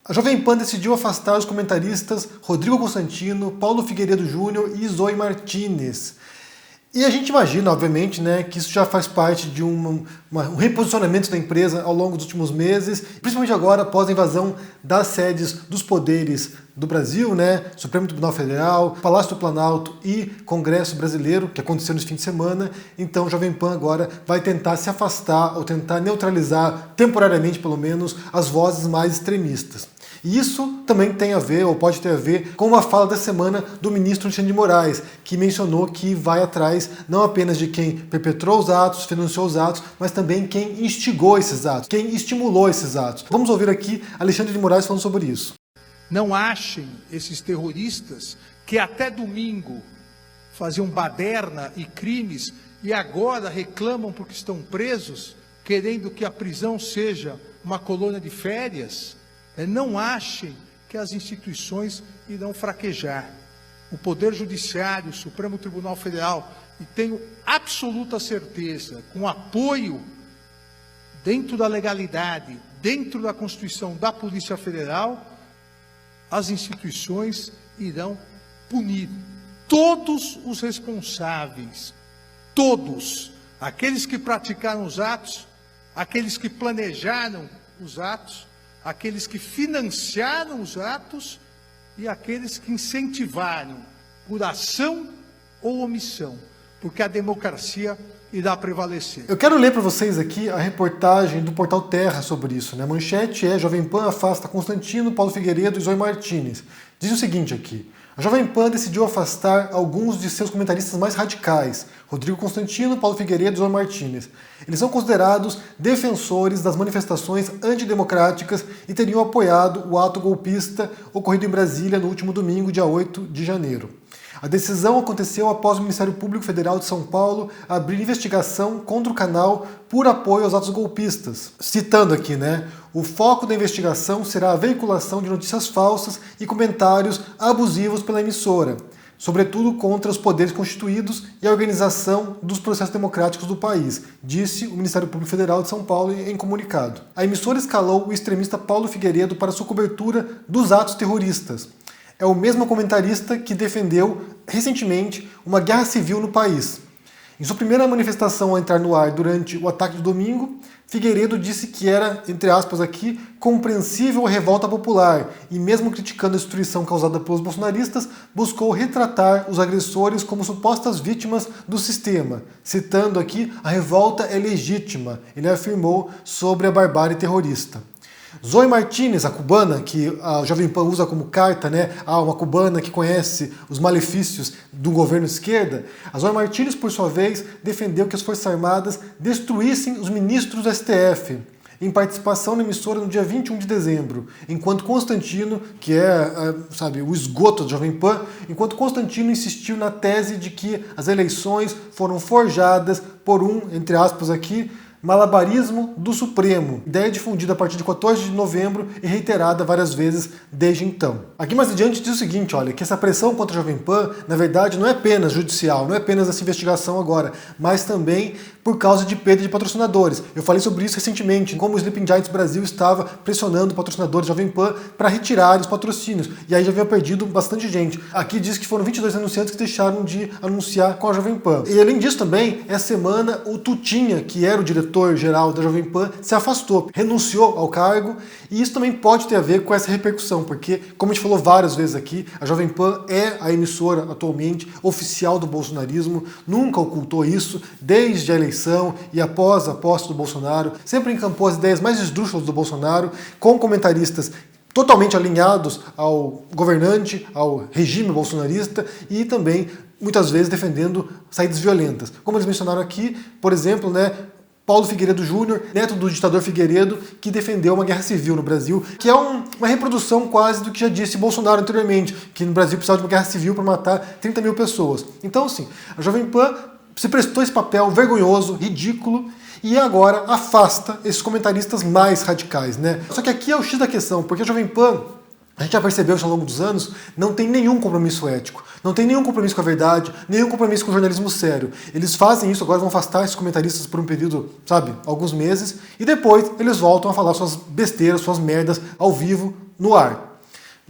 A Jovem Pan decidiu afastar os comentaristas Rodrigo Constantino, Paulo Figueiredo Júnior e Zoe Martinez. E a gente imagina, obviamente, né, que isso já faz parte de um reposicionamento da empresa ao longo dos últimos meses, principalmente agora após a invasão das sedes dos poderes do Brasil, né, Supremo Tribunal Federal, Palácio do Planalto e Congresso Brasileiro, que aconteceu nesse fim de semana. Então a Jovem Pan agora vai tentar se afastar ou tentar neutralizar, temporariamente pelo menos, as vozes mais extremistas. E isso também tem a ver, ou pode ter a ver, com uma fala da semana do ministro Alexandre de Moraes, que mencionou que vai atrás não apenas de quem perpetrou os atos, financiou os atos, mas também quem instigou esses atos, quem estimulou esses atos. Vamos ouvir aqui Alexandre de Moraes falando sobre isso. Não achem esses terroristas que até domingo faziam baderna e crimes e agora reclamam porque estão presos, querendo que a prisão seja uma colônia de férias. Não achem que as instituições irão fraquejar. O Poder Judiciário, o Supremo Tribunal Federal, e tenho absoluta certeza, com apoio dentro da legalidade, dentro da Constituição da Polícia Federal, as instituições irão punir todos os responsáveis, todos, aqueles que praticaram os atos, aqueles que planejaram os atos, aqueles que financiaram os atos e aqueles que incentivaram por ação ou omissão, porque a democracia irá prevalecer. Eu quero ler para vocês aqui a reportagem do Portal Terra sobre isso, né? A manchete é: Jovem Pan afasta Constantino, Paulo Figueiredo e Zoe Martinez. Diz o seguinte aqui: a Jovem Pan decidiu afastar alguns de seus comentaristas mais radicais, Rodrigo Constantino, Paulo Figueiredo e Zoe Martinez. Eles são considerados defensores das manifestações antidemocráticas e teriam apoiado o ato golpista ocorrido em Brasília no último domingo, dia 8 de janeiro. A decisão aconteceu após o Ministério Público Federal de São Paulo abrir investigação contra o canal por apoio aos atos golpistas. Citando aqui, né? O foco da investigação será a veiculação de notícias falsas e comentários abusivos pela emissora, sobretudo contra os poderes constituídos e a organização dos processos democráticos do país, disse o Ministério Público Federal de São Paulo em comunicado. A emissora escalou o extremista Paulo Figueiredo para sua cobertura dos atos terroristas. É o mesmo comentarista que defendeu recentemente uma guerra civil no país. Em sua primeira manifestação a entrar no ar durante o ataque de domingo, Figueiredo disse que era, entre aspas aqui, compreensível a revolta popular e, mesmo criticando a destruição causada pelos bolsonaristas, buscou retratar os agressores como supostas vítimas do sistema. Citando aqui, a revolta é legítima, ele afirmou sobre a barbárie terrorista. Zoe Martinez, a cubana, que a Jovem Pan usa como carta, né? Uma cubana que conhece os malefícios do governo esquerda. A Zoe Martinez, por sua vez, defendeu que as Forças Armadas destruíssem os ministros do STF, em participação na emissora no dia 21 de dezembro, enquanto Constantino, que é, o esgoto da Jovem Pan, enquanto Constantino insistiu na tese de que as eleições foram forjadas por entre aspas aqui, malabarismo do Supremo, ideia difundida a partir de 14 de novembro e reiterada várias vezes desde então. Aqui mais adiante diz o seguinte, olha, que essa pressão contra a Jovem Pan, na verdade, não é apenas judicial, não é apenas essa investigação agora, mas também por causa de perda de patrocinadores. Eu falei sobre isso recentemente, como o Sleeping Giants Brasil estava pressionando patrocinadores da Jovem Pan para retirarem os patrocínios, e aí já havia perdido bastante gente. Aqui diz que foram 22 anunciantes que deixaram de anunciar com a Jovem Pan. E além disso também, essa semana o Tutinha, que era o diretor-geral da Jovem Pan, se afastou, renunciou ao cargo, e isso também pode ter a ver com essa repercussão, porque, como a gente falou várias vezes aqui, a Jovem Pan é a emissora atualmente oficial do bolsonarismo, nunca ocultou isso, desde a eleição e após a posse do Bolsonaro, sempre encampou as ideias mais esdrúxulas do Bolsonaro, com comentaristas totalmente alinhados ao governante, ao regime bolsonarista e também, muitas vezes, defendendo saídas violentas. Como eles mencionaram aqui, por exemplo, né, Paulo Figueiredo Júnior, neto do ditador Figueiredo, que defendeu uma guerra civil no Brasil, que é uma reprodução quase do que já disse Bolsonaro anteriormente, que no Brasil precisava de uma guerra civil para matar 30 mil pessoas. Então, assim, a Jovem Pan se prestou esse papel vergonhoso, ridículo, e agora afasta esses comentaristas mais radicais, né? Só que aqui é o X da questão, porque a Jovem Pan a gente já percebeu isso ao longo dos anos, não tem nenhum compromisso ético, não tem nenhum compromisso com a verdade, nenhum compromisso com o jornalismo sério. Eles fazem isso, agora vão afastar esses comentaristas por um período, sabe, alguns meses, e depois eles voltam a falar suas besteiras, suas merdas ao vivo, no ar.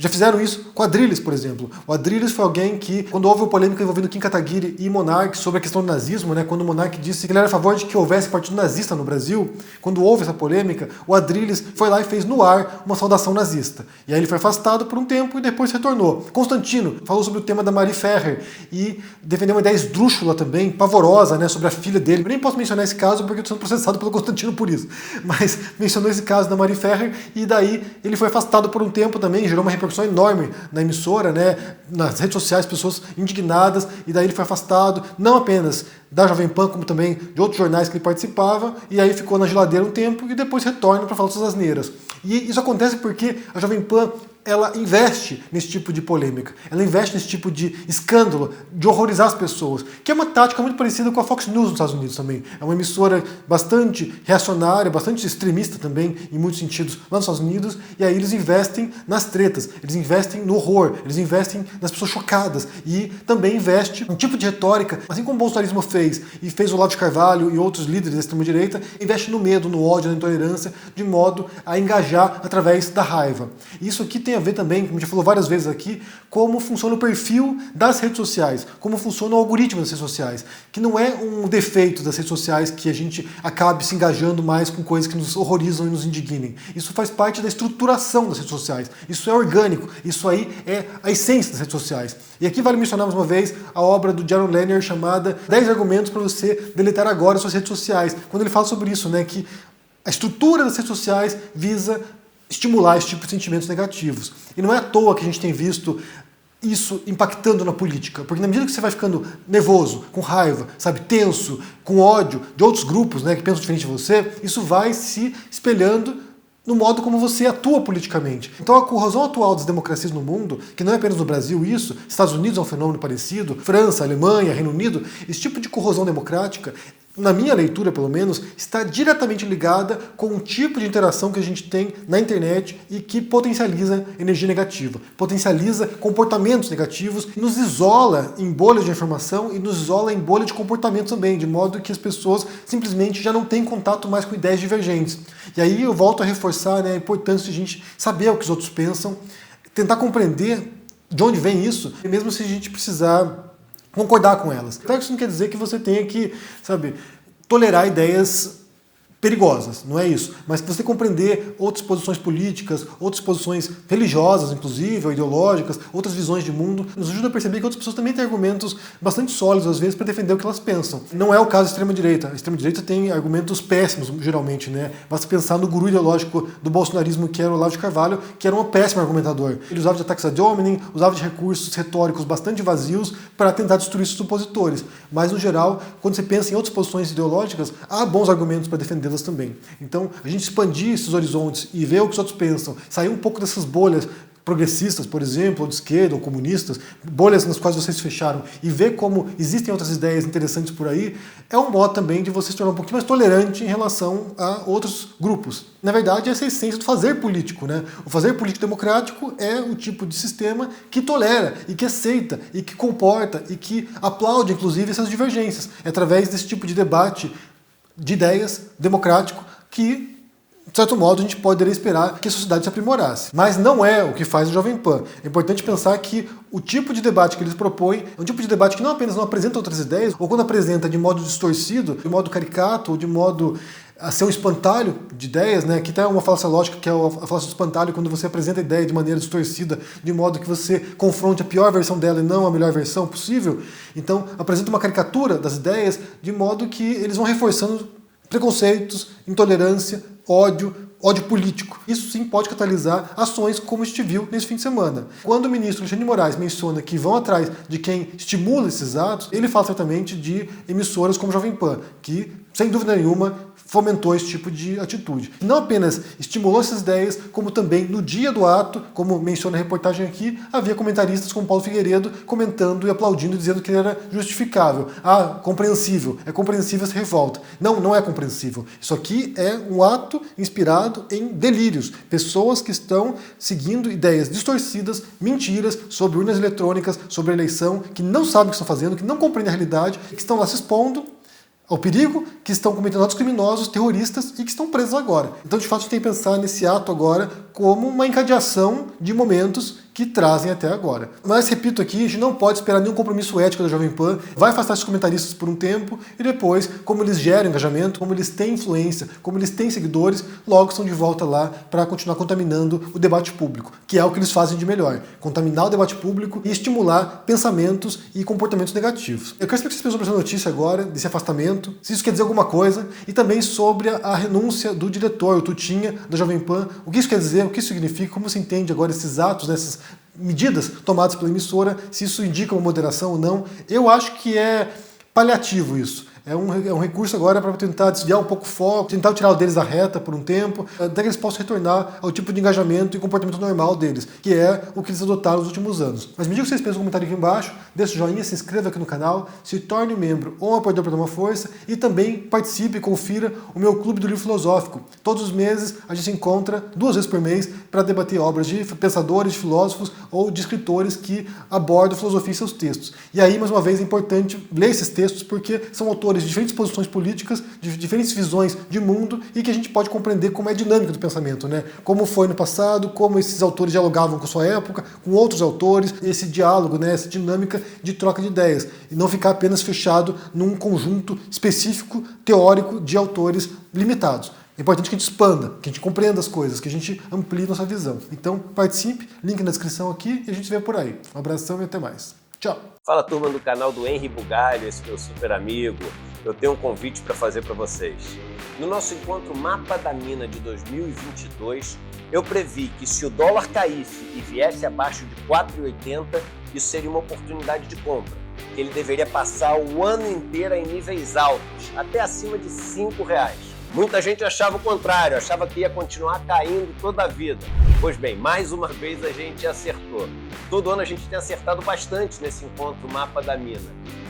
Já fizeram isso com o Adrilles, por exemplo. O Adrilles foi alguém que, quando houve uma polêmica envolvendo Kim Kataguiri e Monark sobre a questão do nazismo, né, quando o Monark disse que ele era a favor de que houvesse partido nazista no Brasil, quando houve essa polêmica, o Adrilles foi lá e fez no ar uma saudação nazista. E aí ele foi afastado por um tempo e depois retornou. Constantino falou sobre o tema da Marie Ferrer e defendeu uma ideia esdrúxula também, pavorosa, né, sobre a filha dele. Eu nem posso mencionar esse caso porque eu estou sendo processado pelo Constantino por isso. Mas mencionou esse caso da Marie Ferrer e daí ele foi afastado por um tempo também, gerou uma repercussão enorme na emissora, né, nas redes sociais, pessoas indignadas, e daí ele foi afastado, não apenas da Jovem Pan, como também de outros jornais que ele participava, e aí ficou na geladeira um tempo e depois retorna para falar suas asneiras. E isso acontece porque a Jovem Pan, ela investe nesse tipo de polêmica, ela investe nesse tipo de escândalo, de horrorizar as pessoas, que é uma tática muito parecida com a Fox News nos Estados Unidos também. É uma emissora bastante reacionária, bastante extremista também, em muitos sentidos, lá nos Estados Unidos, e aí eles investem nas tretas, eles investem no horror, eles investem nas pessoas chocadas, e também investe um tipo de retórica, assim como o bolsonarismo fez, e fez o Olavo de Carvalho e outros líderes da extrema-direita, investe no medo, no ódio, na intolerância, de modo a engajar através da raiva. Isso aqui tem a ver também, como a gente já falou várias vezes aqui, como funciona o perfil das redes sociais, como funciona o algoritmo das redes sociais, que não é um defeito das redes sociais que a gente acabe se engajando mais com coisas que nos horrorizam e nos indignem. Isso faz parte da estruturação das redes sociais, isso é orgânico, isso aí é a essência das redes sociais. E aqui vale mencionar mais uma vez a obra do Jaron Lanier chamada 10 argumentos para você deletar agora suas redes sociais, quando ele fala sobre isso, né, que a estrutura das redes sociais visa estimular esse tipo de sentimentos negativos. E não é à toa que a gente tem visto isso impactando na política, porque na medida que você vai ficando nervoso, com raiva, sabe, tenso, com ódio de outros grupos, né, que pensam diferente de você, isso vai se espelhando no modo como você atua politicamente. Então a corrosão atual das democracias no mundo, que não é apenas no Brasil isso, Estados Unidos é um fenômeno parecido, França, Alemanha, Reino Unido, esse tipo de corrosão democrática, na minha leitura pelo menos, está diretamente ligada com um tipo de interação que a gente tem na internet e que potencializa energia negativa, potencializa comportamentos negativos, nos isola em bolhas de informação e nos isola em bolha de comportamento também, de modo que as pessoas simplesmente já não têm contato mais com ideias divergentes. E aí eu volto a reforçar, né, a importância de a gente saber o que os outros pensam, tentar compreender de onde vem isso, mesmo se a gente precisar concordar com elas. Claro que isso não quer dizer que você tenha que, sabe, tolerar ideias perigosas, não é isso. Mas que você compreender outras posições políticas, outras posições religiosas, inclusive, ou ideológicas, outras visões de mundo, nos ajuda a perceber que outras pessoas também têm argumentos bastante sólidos, às vezes, para defender o que elas pensam. Não é o caso da extrema-direita. A extrema-direita tem argumentos péssimos, geralmente, né? Basta pensar no guru ideológico do bolsonarismo, que era o Olavo de Carvalho, que era um péssimo argumentador. Ele usava de ataques ad hominem, usava de recursos retóricos bastante vazios para tentar destruir seus opositores. Mas, no geral, quando você pensa em outras posições ideológicas, há bons argumentos para defender também. Então, a gente expandir esses horizontes e ver o que os outros pensam, sair um pouco dessas bolhas progressistas, por exemplo, ou de esquerda, ou comunistas, bolhas nas quais vocês se fecharam, e ver como existem outras ideias interessantes por aí, é um modo também de você se tornar um pouquinho mais tolerante em relação a outros grupos. Na verdade, essa é a essência do fazer político, né? O fazer político democrático é o tipo de sistema que tolera, e que aceita, e que comporta, e que aplaude, inclusive, essas divergências. É através desse tipo de debate de ideias democrático que, de certo modo, a gente poderia esperar que a sociedade se aprimorasse. Mas não é o que faz o Jovem Pan. É importante pensar que o tipo de debate que eles propõem é um tipo de debate que não apenas não apresenta outras ideias, ou quando apresenta de modo distorcido, de modo caricato, ou de modo a ser um espantalho de ideias, né? Que tem uma falácia lógica, que é a falácia do espantalho, quando você apresenta a ideia de maneira distorcida, de modo que você confronte a pior versão dela e não a melhor versão possível. Então, apresenta uma caricatura das ideias, de modo que eles vão reforçando preconceitos, intolerância, ódio político. Isso sim pode catalisar ações como a gente viu nesse fim de semana. Quando o ministro Alexandre de Moraes menciona que vão atrás de quem estimula esses atos, ele fala certamente de emissoras como Jovem Pan, que sem dúvida nenhuma, fomentou esse tipo de atitude. Não apenas estimulou essas ideias, como também no dia do ato, como menciona a reportagem aqui, havia comentaristas como Paulo Figueiredo comentando e aplaudindo, dizendo que era justificável. Ah, compreensível. É compreensível essa revolta. Não, não é compreensível. Isso aqui é um ato inspirado em delírios. Pessoas que estão seguindo ideias distorcidas, mentiras sobre urnas eletrônicas, sobre a eleição, que não sabem o que estão fazendo, que não compreendem a realidade, que estão lá se expondo ao perigo, que estão cometendo atos criminosos, terroristas e que estão presos agora. Então, de fato, a gente tem que pensar nesse ato agora como uma encadeação de momentos que trazem até agora. Mas, repito aqui, a gente não pode esperar nenhum compromisso ético da Jovem Pan, vai afastar esses comentaristas por um tempo e depois, como eles geram engajamento, como eles têm influência, como eles têm seguidores, logo estão de volta lá para continuar contaminando o debate público, que é o que eles fazem de melhor, contaminar o debate público e estimular pensamentos e comportamentos negativos. Eu quero saber o que vocês pensam sobre essa notícia agora, desse afastamento, se isso quer dizer alguma coisa, e também sobre a renúncia do diretor, o Tutinha, da Jovem Pan, o que isso quer dizer, o que isso significa, como se entende agora esses atos, essas medidas tomadas pela emissora, se isso indica uma moderação ou não. Eu acho que é paliativo isso. É um recurso agora para tentar desviar um pouco o foco, tentar tirar deles da reta por um tempo, até que eles possam retornar ao tipo de engajamento e comportamento normal deles, que é o que eles adotaram nos últimos anos. Mas me diga o que vocês pensam no comentário aqui embaixo, deixa o joinha, se inscreva aqui no canal, se torne membro ou apoiador para dar uma força e também participe e confira o meu Clube do Livro Filosófico. Todos os meses a gente se encontra 2 vezes por mês para debater obras de pensadores, de filósofos ou de escritores que abordam filosofia em seus textos. E aí, mais uma vez, é importante ler esses textos porque são autores de diferentes posições políticas, de diferentes visões de mundo e que a gente pode compreender como é a dinâmica do pensamento, né? Como foi no passado, como esses autores dialogavam com sua época, com outros autores, esse diálogo, né? Essa dinâmica de troca de ideias e não ficar apenas fechado num conjunto específico, teórico, de autores limitados. É importante que a gente expanda, que a gente compreenda as coisas, que a gente amplie nossa visão. Então, participe, link na descrição aqui e a gente se vê por aí. Um abração e até mais. Tchau! Fala, turma do canal do Henry Bugalho, esse meu super amigo. Eu tenho um convite para fazer para vocês. No nosso encontro Mapa da Mina de 2022, eu previ que se o dólar caísse e viesse abaixo de 4,80, isso seria uma oportunidade de compra. Que ele deveria passar o ano inteiro em níveis altos, até acima de R$5. Muita gente achava o contrário, achava que ia continuar caindo toda a vida. Pois bem, mais uma vez a gente acertou. Todo ano a gente tem acertado bastante nesse encontro Mapa da Mina.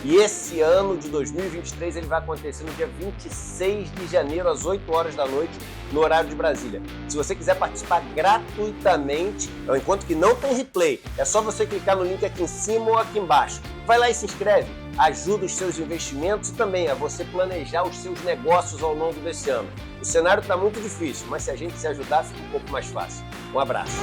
E esse ano de 2023 ele vai acontecer no dia 26 de janeiro, às 8 horas da noite, no horário de Brasília. Se você quiser participar gratuitamente, é um encontro que não tem replay. É só você clicar no link aqui em cima ou aqui embaixo. Vai lá e se inscreve. Ajuda os seus investimentos e também a você planejar os seus negócios ao longo desse ano. O cenário está muito difícil, mas se a gente se ajudar, fica um pouco mais fácil. Um abraço.